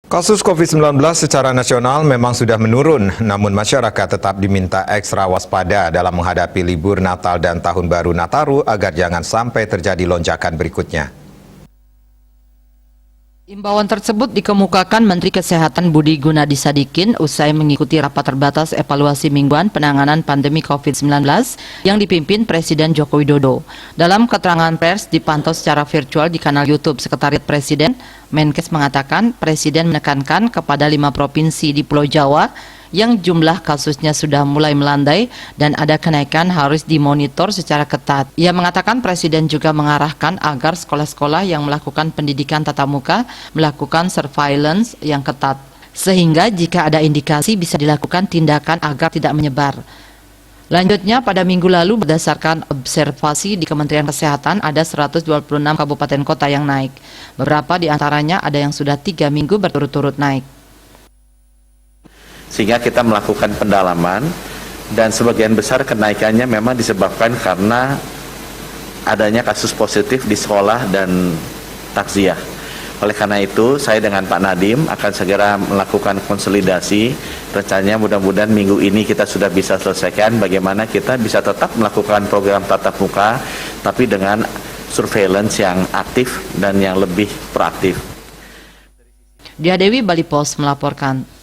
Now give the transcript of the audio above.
Kasus COVID-19 secara nasional memang sudah menurun, namun masyarakat tetap diminta ekstra waspada dalam menghadapi libur Natal dan Tahun Baru Nataru agar jangan sampai terjadi lonjakan berikutnya. Imbauan tersebut dikemukakan Menteri Kesehatan Budi Gunadi Sadikin usai mengikuti rapat terbatas evaluasi mingguan penanganan pandemi COVID-19 yang dipimpin Presiden Joko Widodo. Dalam keterangan pers dipantau secara virtual di kanal YouTube Sekretariat Presiden, Menkes mengatakan Presiden menekankan kepada 5 provinsi di Pulau Jawa yang jumlah kasusnya sudah mulai melandai dan ada kenaikan harus dimonitor secara ketat. Ia mengatakan Presiden juga mengarahkan agar sekolah-sekolah yang melakukan pendidikan tatap muka melakukan surveillance yang ketat, sehingga jika ada indikasi bisa dilakukan tindakan agar tidak menyebar. Lanjutnya, pada minggu lalu berdasarkan observasi di Kementerian Kesehatan ada 126 kabupaten kota yang naik. Beberapa di antaranya ada yang sudah 3 minggu berturut-turut naik. Sehingga kita melakukan pendalaman dan sebagian besar kenaikannya memang disebabkan karena adanya kasus positif di sekolah dan takziah. Oleh karena itu saya dengan Pak Nadiem akan segera melakukan konsolidasi. Rencananya mudah-mudahan minggu ini kita sudah bisa selesaikan bagaimana kita bisa tetap melakukan program tatap muka tapi dengan surveillance yang aktif dan yang lebih proaktif. Dia Dewi Bali Pos melaporkan.